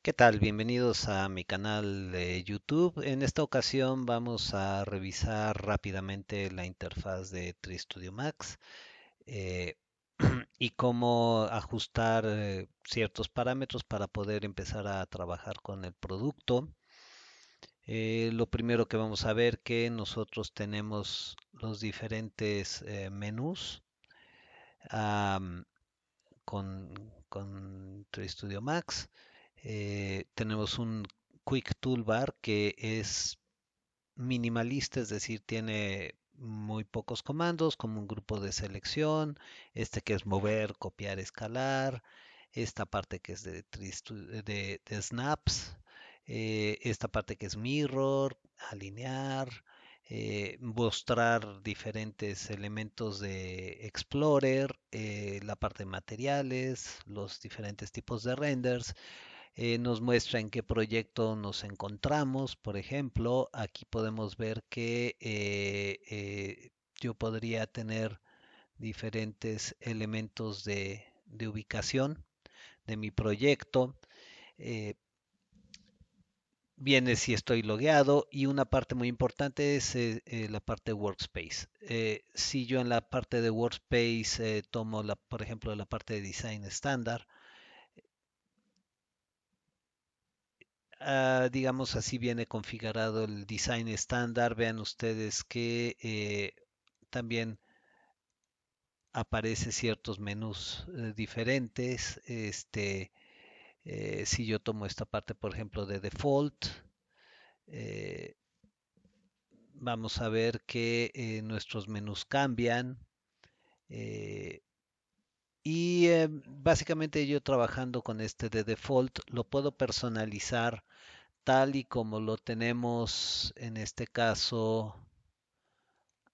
¿Qué tal? Bienvenidos a mi canal de YouTube. En esta ocasión vamos a revisar rápidamente la interfaz de TreeStudio Max eh, y cómo ajustar ciertos parámetros para poder empezar a trabajar con el producto. Lo primero que vamos a ver que nosotros tenemos los diferentes menús am, con TreeStudio Max. Tenemos un Quick Toolbar que es minimalista, es decir, tiene muy pocos comandos, como un grupo de selección, este que es mover, copiar, escalar, esta parte que es de snaps, esta parte que es mirror, alinear, mostrar diferentes elementos de Explorer, la parte de materiales, los diferentes tipos de renders, nos muestra en qué proyecto nos encontramos. Por ejemplo, aquí podemos ver que yo podría tener diferentes elementos de ubicación de mi proyecto. Eh, Viene si estoy logueado y una parte muy importante es la parte de Workspace. Si yo en la parte de Workspace tomo, por ejemplo, la parte de Design estándar, digamos así viene configurado el design estándar. Vean ustedes que también aparece ciertos menús diferentes. Si yo tomo esta parte, por ejemplo, de default, eh, vamos a ver que nuestros menús cambian. eh, Básicamente yo trabajando con este de default lo puedo personalizar tal y como lo tenemos en este caso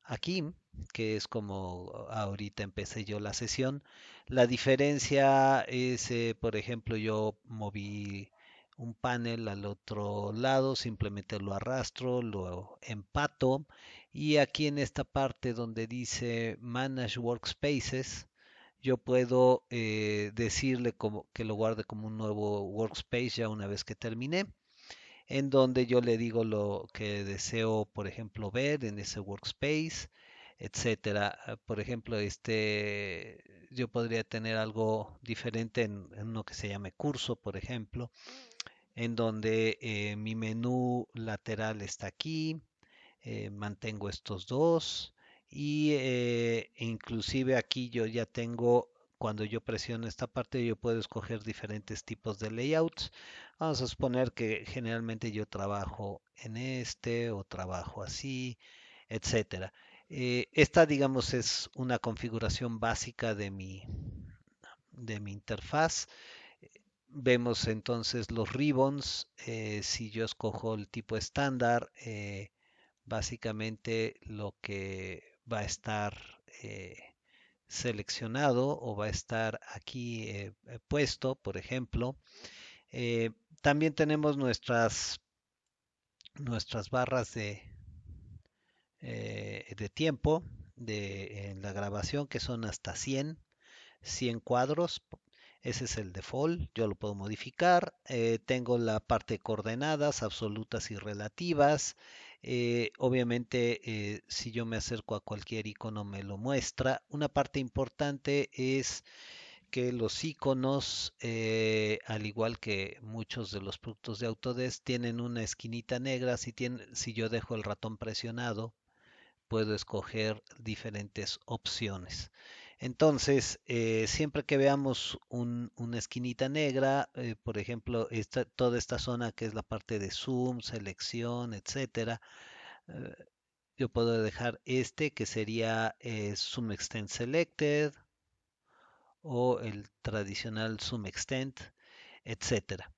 aquí, que es como ahorita empecé yo la sesión. La diferencia es, por ejemplo, yo moví un panel al otro lado, simplemente lo arrastro, lo empato y aquí en esta parte donde dice Manage Workspaces, yo puedo decirle como que lo guarde como un nuevo workspace ya una vez que terminé, en donde yo le digo lo que deseo, por ejemplo, ver en ese workspace, etcétera. Por ejemplo, yo podría tener algo diferente en uno que se llame curso, por ejemplo, en donde mi menú lateral está aquí, mantengo estos dos y inclusive aquí yo ya tengo, cuando yo presiono esta parte, yo puedo escoger diferentes tipos de layouts. Vamos a suponer que generalmente yo trabajo en este o trabajo así, etcétera. Esta, digamos, es una configuración básica de mi interfaz. Vemos entonces los ribbons. Si yo escojo el tipo estándar, básicamente lo que va a estar seleccionado o va a estar aquí puesto, por ejemplo. Eh, También tenemos nuestras barras de tiempo en la grabación que son hasta 100 cuadros. Ese es el default, yo lo puedo modificar. Tengo la parte de coordenadas absolutas y relativas. Obviamente, si yo me acerco a cualquier icono me lo muestra. Una parte importante es que los iconos, al igual que muchos de los productos de Autodesk, tienen una esquinita negra. Si yo dejo el ratón presionado, puedo escoger diferentes opciones. Entonces, siempre que veamos una esquinita negra, por ejemplo, toda esta zona que es la parte de zoom, selección, etcétera, eh, yo puedo dejar este que sería Zoom Extend Selected o el tradicional Zoom Extend, etcétera.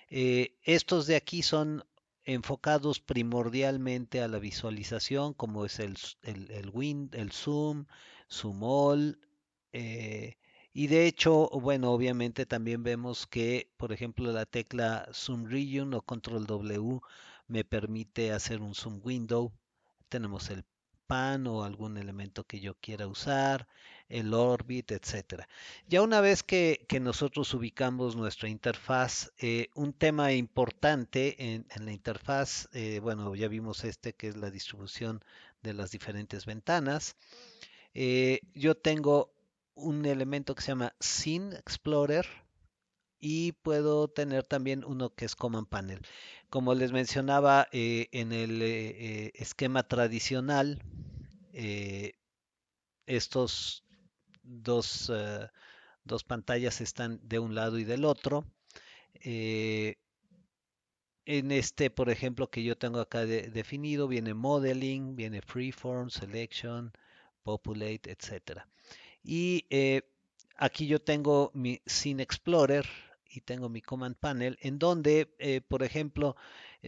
Estos de aquí son enfocados primordialmente a la visualización, como es el zoom, zoom all, eh, y de hecho, bueno, obviamente también vemos que, por ejemplo, la tecla Zoom Region o Control W me permite hacer un Zoom Window. Tenemos el pan o algún elemento que yo quiera usar, el orbit, etcétera. Ya una vez que nosotros ubicamos nuestra interfaz, un tema importante en la interfaz, bueno, ya vimos este que es la distribución de las diferentes ventanas. Yo tengo un elemento que se llama Scene Explorer y puedo tener también uno que es Command Panel. Como les mencionaba, en el esquema tradicional, eh, estos dos, dos pantallas están de un lado y del otro. Eh, en este, por ejemplo, que yo tengo acá definido, viene Modeling, viene Freeform, Selection, Populate, etcétera. Y aquí yo tengo mi Scene Explorer y tengo mi Command Panel, en donde, por ejemplo,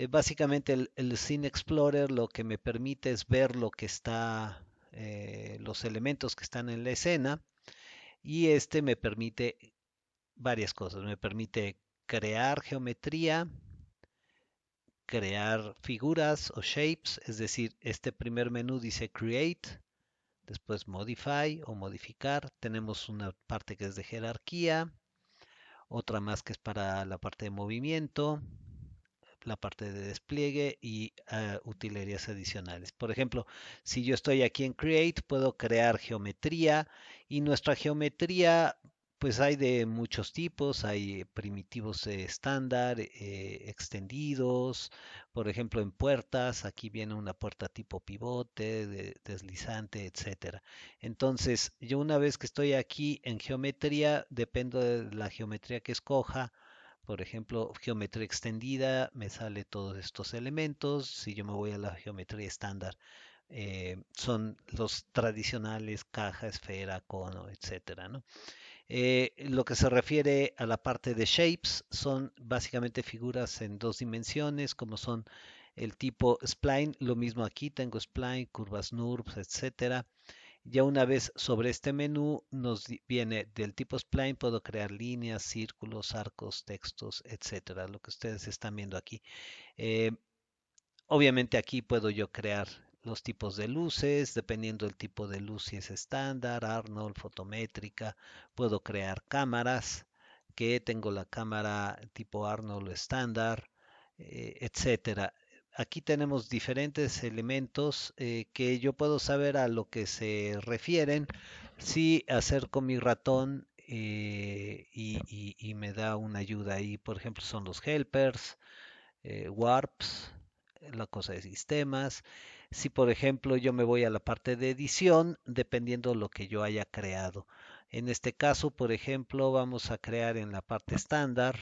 básicamente el Scene Explorer lo que me permite es ver lo que está, los elementos que están en la escena, y este me permite varias cosas. Me permite crear geometría, crear figuras o shapes, es decir, este primer menú dice Create, después Modify o modificar. Tenemos una parte que es de jerarquía, otra más que es para la parte de movimiento, la parte de despliegue y utilerías adicionales. Por ejemplo, si yo estoy aquí en Create, puedo crear geometría, y nuestra geometría, pues hay de muchos tipos. Hay primitivos estándar, extendidos, por ejemplo en puertas. Aquí viene una puerta tipo pivote, deslizante, etcétera. Entonces, yo una vez que estoy aquí en geometría, dependo de la geometría que escoja. Por ejemplo, geometría extendida, me sale todos estos elementos. Si yo me voy a la geometría estándar, son los tradicionales: caja, esfera, cono, etcétera, ¿no? Lo que se refiere a la parte de shapes, son básicamente figuras en dos dimensiones, como son el tipo spline. Lo mismo aquí, tengo spline, curvas NURBS, etcétera. Ya una vez sobre este menú nos viene del tipo spline, puedo crear líneas, círculos, arcos, textos, etcétera, lo que ustedes están viendo aquí. Eh, Obviamente aquí puedo yo crear los tipos de luces, dependiendo del tipo de luz, si es estándar, Arnold, fotométrica. Puedo crear cámaras, que tengo la cámara tipo Arnold o estándar, etcétera. Aquí tenemos diferentes elementos que yo puedo saber a lo que se refieren si acerco mi ratón, y me da una ayuda ahí. Por ejemplo, son los helpers, warps, la cosa de sistemas. Si por ejemplo yo me voy a la parte de edición, dependiendo de lo que yo haya creado. En este caso, por ejemplo, vamos a crear en la parte estándar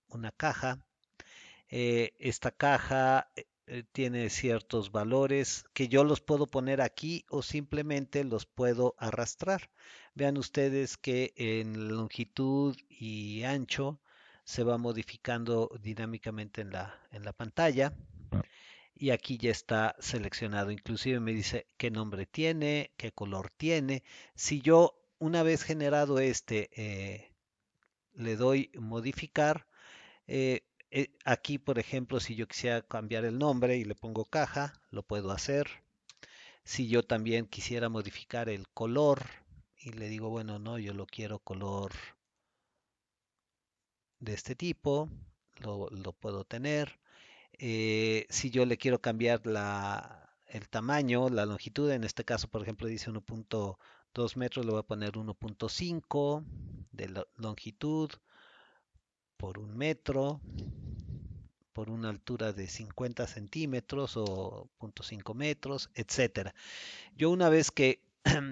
una caja. Esta caja tiene ciertos valores que yo los puedo poner aquí o simplemente los puedo arrastrar. Vean ustedes que en longitud y ancho se va modificando dinámicamente en la pantalla, y aquí ya está seleccionado. Inclusive me dice qué nombre tiene, qué color tiene. Si yo, una vez generado este, le doy modificar, aquí, por ejemplo, si yo quisiera cambiar el nombre y le pongo caja, lo puedo hacer. Si yo también quisiera modificar el color y le digo, bueno, no, yo lo quiero color de este tipo, lo puedo tener. Si yo le quiero cambiar el tamaño, la longitud, en este caso, por ejemplo, dice 1.2 metros, le voy a poner 1.5 de longitud por 1 metro, por una altura de 50 centímetros o 0.5 metros, etcétera. Yo una vez que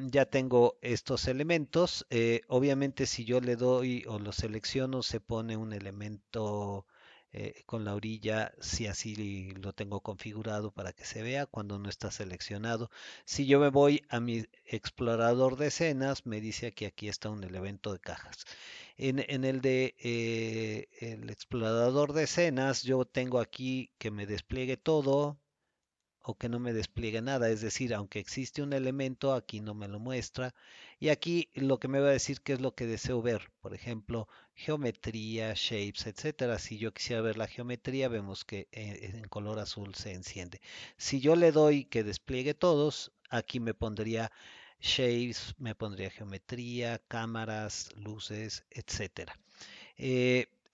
ya tengo estos elementos, obviamente si yo le doy o lo selecciono, se pone un elemento con la orilla, si así lo tengo configurado para que se vea cuando no está seleccionado. Si yo me voy a mi explorador de escenas, me dice que aquí está un elemento de cajas. En el de el explorador de escenas, yo tengo aquí que me despliegue todo. o que no me despliegue nada. Es decir, aunque existe un elemento, aquí no me lo muestra. Y aquí lo que me va a decir qué es lo que deseo ver. Por ejemplo, geometría, shapes, etcétera. Si yo quisiera ver la geometría, vemos que en color azul se enciende. Si yo le doy que despliegue todos, aquí me pondría shapes, me pondría geometría, cámaras, luces, etcétera.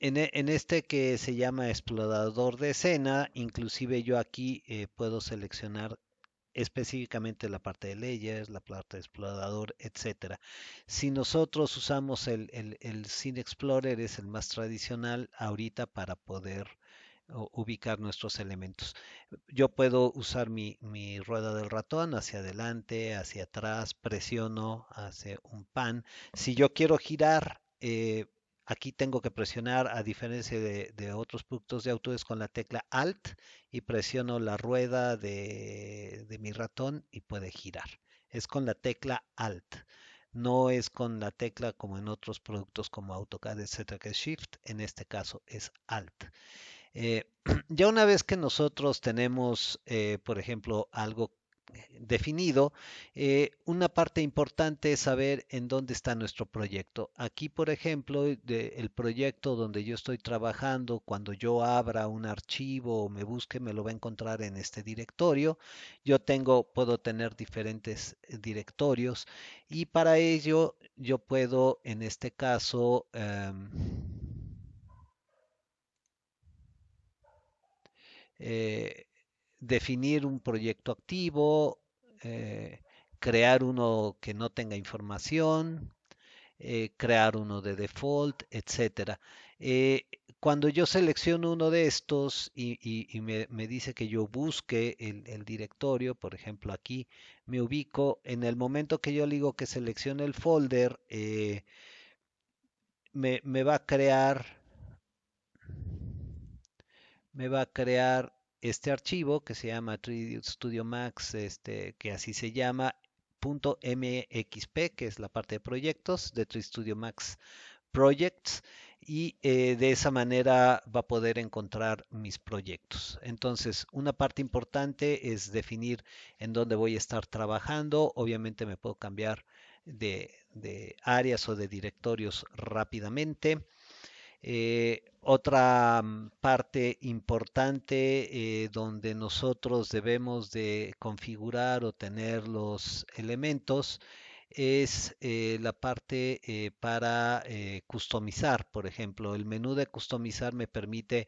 En este que se llama explorador de escena, inclusive yo aquí puedo seleccionar específicamente la parte de layers, la parte de explorador, etcétera. Si nosotros usamos el Scene Explorer, es el más tradicional ahorita para poder ubicar nuestros elementos. Yo puedo usar mi rueda del ratón hacia adelante, hacia atrás, presiono, hace un pan. Si yo quiero girar, aquí tengo que presionar, a diferencia de otros productos de Autodesk, con la tecla Alt y presiono la rueda de mi ratón y puede girar. Es con la tecla Alt. No es con la tecla como en otros productos como AutoCAD, etcétera, que es Shift. En este caso es Alt. Eh, ya una vez que nosotros tenemos, por ejemplo, algo definido, una parte importante es saber en dónde está nuestro proyecto. Aquí, por ejemplo, el proyecto donde yo estoy trabajando, cuando yo abra un archivo o me busque, me lo va a encontrar en este directorio. Puedo tener diferentes directorios y para ello yo puedo, en este caso, eh, definir un proyecto activo, eh, crear uno que no tenga información, crear uno de default, etcétera. Eh, Cuando yo selecciono uno de estos y me dice que yo busque el directorio, por ejemplo aquí me ubico, en el momento que yo le digo que seleccione el folder, me va a crear me va a crear este archivo que se llama 3D Studio Max, que así se llama, .mxp, que es la parte de proyectos de 3D Studio Max Projects, y de esa manera va a poder encontrar mis proyectos. Entonces, una parte importante es definir en dónde voy a estar trabajando. Obviamente me puedo cambiar de áreas o de directorios rápidamente. Otra parte importante donde nosotros debemos de configurar o tener los elementos es la parte para customizar. Por ejemplo, el menú de customizar me permite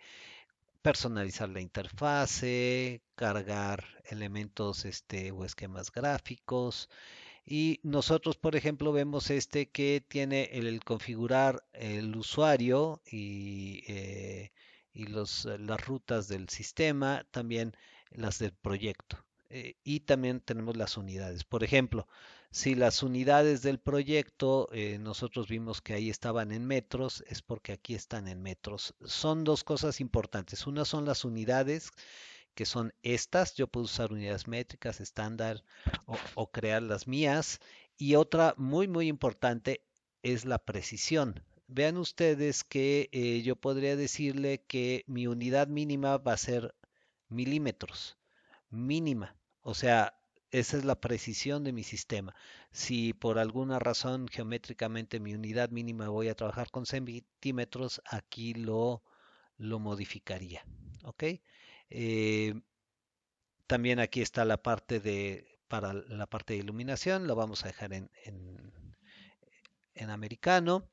personalizar la interfase, cargar elementos o esquemas gráficos, y nosotros, por ejemplo, vemos que tiene el configurar el usuario y las rutas del sistema, también las del proyecto. Y también tenemos las unidades. Por ejemplo, si las unidades del proyecto nosotros vimos que ahí estaban en metros, es porque aquí están en metros. Son dos cosas importantes. Una son las unidades, que son estas. Yo puedo usar unidades métricas estándar o crear las mías. Y otra muy, muy importante es la precisión. Vean ustedes que yo podría decirle que mi unidad mínima va a ser milímetros, mínima. O sea, esa es la precisión de mi sistema. Si por alguna razón geométricamente mi unidad mínima voy a trabajar con centímetros, aquí lo modificaría. ¿Ok? Eh, También aquí está la parte para la parte de iluminación, lo vamos a dejar en americano.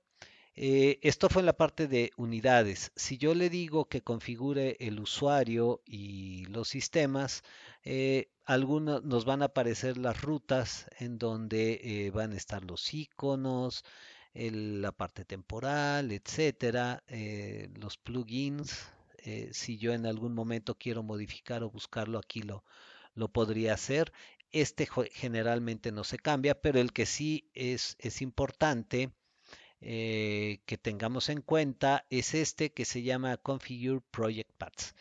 Esto fue en la parte de unidades. Si yo le digo que configure el usuario y los sistemas, algunos nos van a aparecer las rutas en donde van a estar los iconos, la parte temporal, etcétera, los plugins. Si yo en algún momento quiero modificar o buscarlo, aquí lo podría hacer. Generalmente no se cambia, pero el que sí es importante que tengamos en cuenta es este que se llama Configure Project Paths.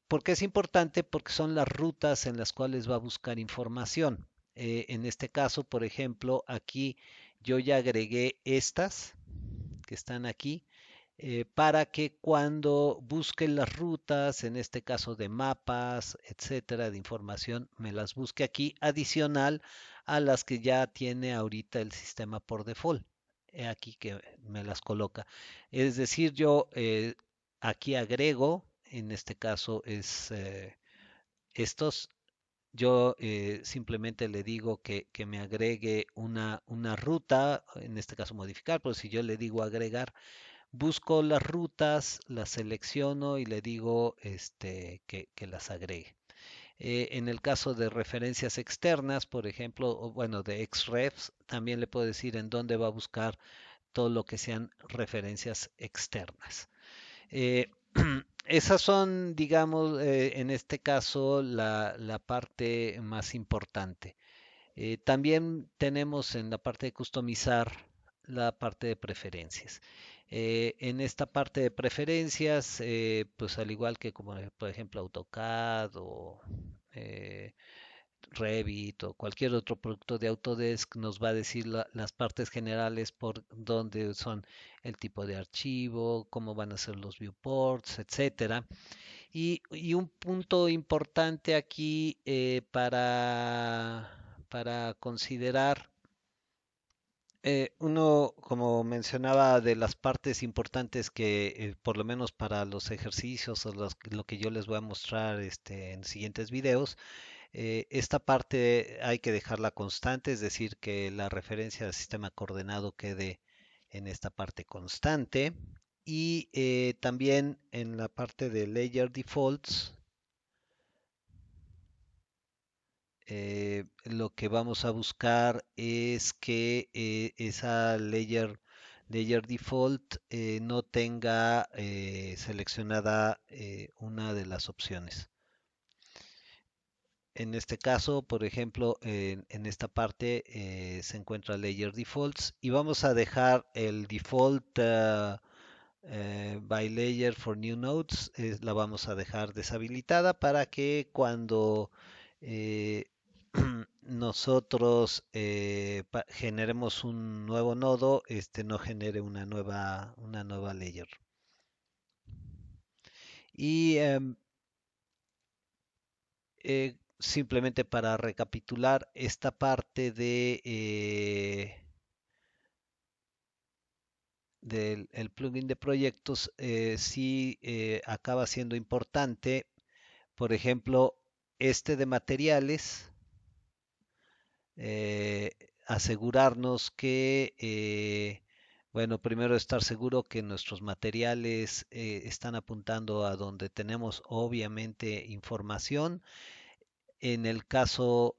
¿Por qué es importante? Porque son las rutas en las cuales va a buscar información. En este caso, por ejemplo, aquí yo ya agregué estas que están aquí. para que cuando busque las rutas, en este caso de mapas, etcétera, de información, me las busque aquí adicional a las que ya tiene ahorita el sistema por default. He aquí que me las coloca. Es decir, yo aquí agrego, en este caso es estos, yo simplemente le digo que me agregue una ruta, en este caso modificar, pero si yo le digo agregar, busco las rutas, las selecciono y le digo que las agregue. En el caso de referencias externas, por ejemplo, o bueno, de Xrefs, también le puedo decir en dónde va a buscar todo lo que sean referencias externas. Eh, Esas son, digamos, en este caso, la parte más importante. También tenemos en la parte de customizar la parte de preferencias. En esta parte de preferencias, pues al igual que como por ejemplo AutoCAD o eh, Revit o cualquier otro producto de Autodesk, nos va a decir las partes generales por dónde son el tipo de archivo, cómo van a ser los viewports, etcétera. Y un punto importante aquí para considerar, uno, como mencionaba, de las partes importantes que, por lo menos para los ejercicios o lo que yo les voy a mostrar en siguientes videos, esta parte hay que dejarla constante, es decir, que la referencia al sistema coordenado quede en esta parte constante. Y también en la parte de layer defaults, lo que vamos a buscar es que esa layer default no tenga seleccionada una de las opciones. En este caso, por ejemplo, en esta parte se encuentra Layer Defaults y vamos a dejar el default by layer for new nodes, la vamos a dejar deshabilitada para que cuando eh, nosotros generemos un nuevo nodo, este no genere una nueva layer. Y simplemente para recapitular, esta parte del el plugin de proyectos sí acaba siendo importante. Por ejemplo, este de materiales, eh, asegurarnos que, bueno, primero estar seguro que nuestros materiales están apuntando a donde tenemos obviamente información. En el caso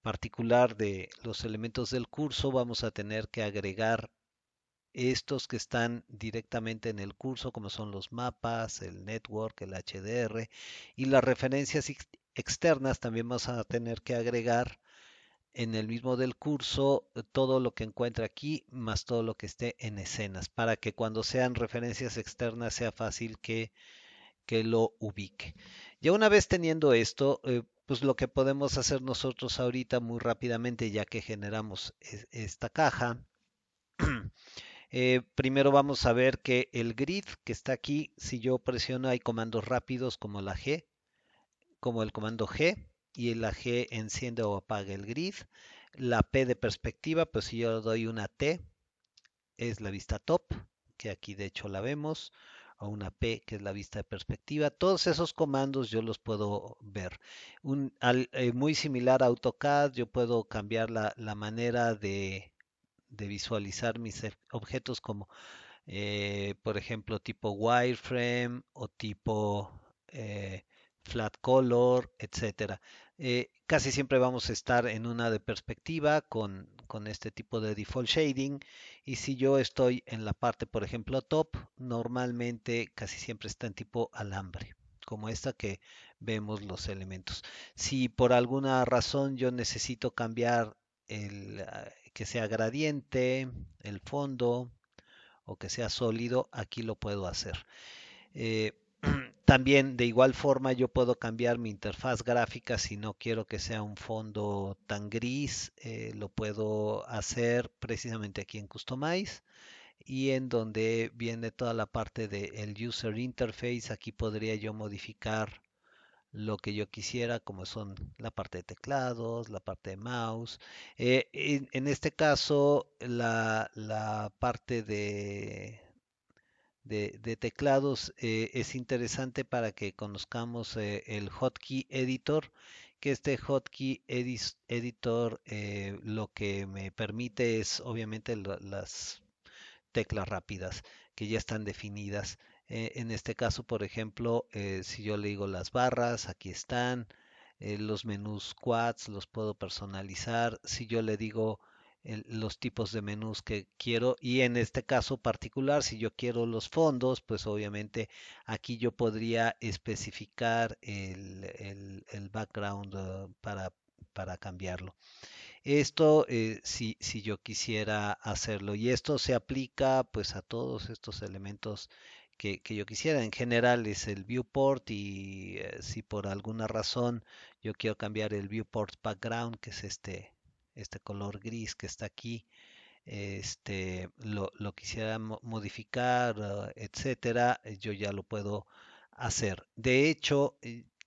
particular de los elementos del curso, vamos a tener que agregar estos que están directamente en el curso, como son los mapas, el network, el HDR y las referencias externas, también vamos a tener que agregar en el mismo del curso todo lo que encuentre aquí, más todo lo que esté en escenas, para que cuando sean referencias externas sea fácil que lo ubique. Ya una vez teniendo esto, pues lo que podemos hacer nosotros ahorita muy rápidamente, ya que generamos esta caja, primero vamos a ver que el grid que está aquí, si yo presiono, hay comandos rápidos como la G, como el comando G, y la G enciende o apaga el grid. La P de perspectiva, pues si yo doy una T, es la vista top, que aquí de hecho la vemos, o una P, que es la vista de perspectiva. Todos esos comandos yo los puedo ver. Muy similar a AutoCAD, yo puedo cambiar la manera de visualizar mis objetos como por ejemplo, tipo wireframe o tipo flat color, etcétera. Casi siempre vamos a estar en una de perspectiva con este tipo de default shading. Y si yo estoy en la parte, por ejemplo, top, normalmente casi siempre está en tipo alambre, como esta que vemos los elementos. Si por alguna razón yo necesito cambiar que sea gradiente, el fondo, o que sea sólido, aquí lo puedo hacer. Eh, También de igual forma yo puedo cambiar mi interfaz gráfica si no quiero que sea un fondo tan gris, lo puedo hacer precisamente aquí en Customize y en donde viene toda la parte del user interface. Aquí podría yo modificar lo que yo quisiera, como son la parte de teclados, la parte de mouse. En este caso, la parte de teclados es interesante para que conozcamos el hotkey editor, que este editor lo que me permite es obviamente las teclas rápidas que ya están definidas. En este caso, por ejemplo, si yo le digo las barras, aquí están. Los menús quads los puedo personalizar. Si yo le digo los tipos de menús que quiero, y en este caso particular, si yo quiero los fondos, pues obviamente aquí yo podría especificar el background para cambiarlo. Esto, si yo quisiera hacerlo, y esto se aplica pues a todos estos elementos que yo quisiera. En general es el viewport, y si por alguna razón yo quiero cambiar el viewport background, que es este color gris que está aquí, lo quisiera modificar, etcétera, yo ya lo puedo hacer. De hecho,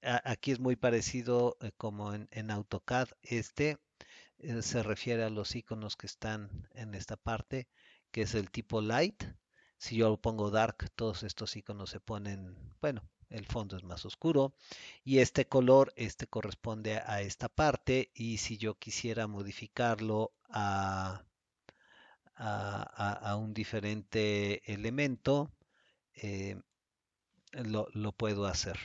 aquí es muy parecido como en AutoCAD. Se refiere a los iconos que están en esta parte, que es el tipo light. Si yo lo pongo dark, todos estos iconos se ponen, bueno, el fondo es más oscuro, y este color, corresponde a esta parte. Y si yo quisiera modificarlo a un diferente elemento, eh, lo puedo hacer.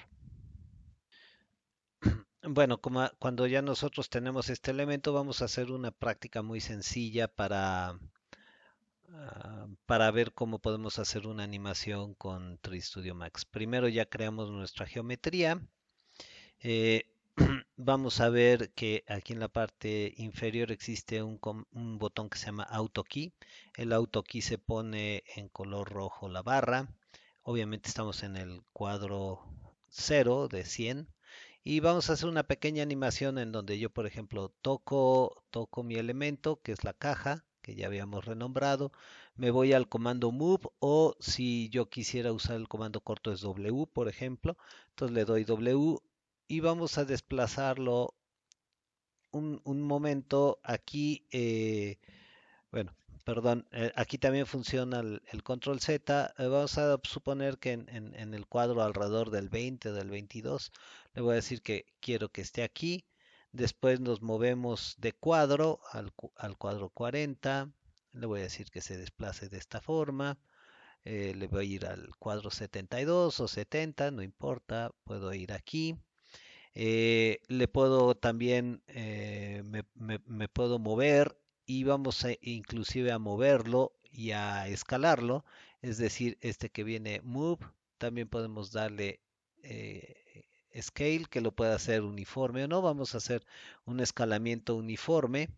Bueno, cuando ya nosotros tenemos este elemento, vamos a hacer una práctica muy sencilla para ver cómo podemos hacer una animación con 3 Studio Max. Primero ya creamos nuestra geometría. Eh, Vamos a ver que aquí en la parte inferior existe un botón que se llama Auto Key. El Auto Key se pone en color rojo la barra. Obviamente estamos en el cuadro 0 de 100. Y vamos a hacer una pequeña animación en donde yo, por ejemplo, toco mi elemento, que es la caja, que ya habíamos renombrado. Me voy al comando Move, o si yo quisiera usar el comando corto es W, por ejemplo. Entonces le doy W y vamos a desplazarlo un momento. Aquí, bueno, perdón, aquí también funciona el control Z. Vamos a suponer que en el cuadro alrededor del 20 o del 22, le voy a decir que quiero que esté aquí. Después nos movemos de cuadro al cuadro 40. Le voy a decir que se desplace de esta forma. Le voy a ir al cuadro 72 o 70, no importa, puedo ir aquí. Le puedo también, me puedo mover, y vamos inclusive a moverlo y a escalarlo. Es decir, este que viene Move, también podemos darle Scale, que lo puede hacer uniforme o no. Vamos a hacer un escalamiento uniforme.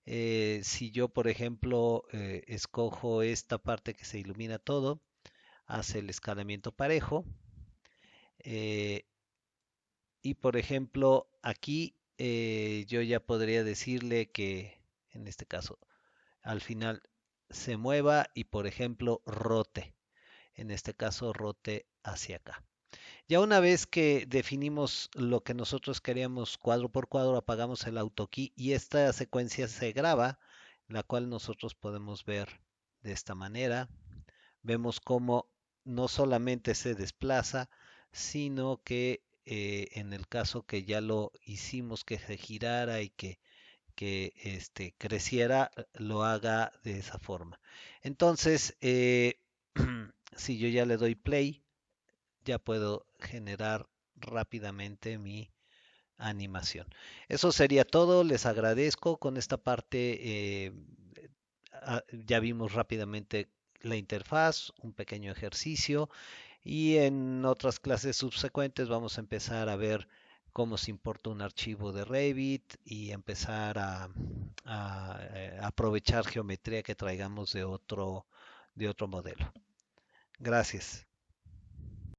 Si yo, por ejemplo, escojo esta parte que se ilumina todo, hace el escalamiento parejo. Eh, y por ejemplo, aquí yo ya podría decirle que en este caso al final se mueva y por ejemplo rote. En este caso rote hacia acá. Ya una vez que definimos lo que nosotros queríamos cuadro por cuadro, apagamos el AutoKey y esta secuencia se graba, la cual nosotros podemos ver de esta manera. Vemos cómo no solamente se desplaza, sino que en el caso que ya lo hicimos que se girara y que creciera, lo haga de esa forma. Entonces, si yo ya le doy play, ya puedo generar rápidamente mi animación. Eso sería todo. Les agradezco con esta parte. Ya vimos rápidamente la interfaz, un pequeño ejercicio, y en otras clases subsecuentes vamos a empezar a ver cómo se importa un archivo de Revit y empezar a aprovechar geometría que traigamos de otro modelo. Gracias.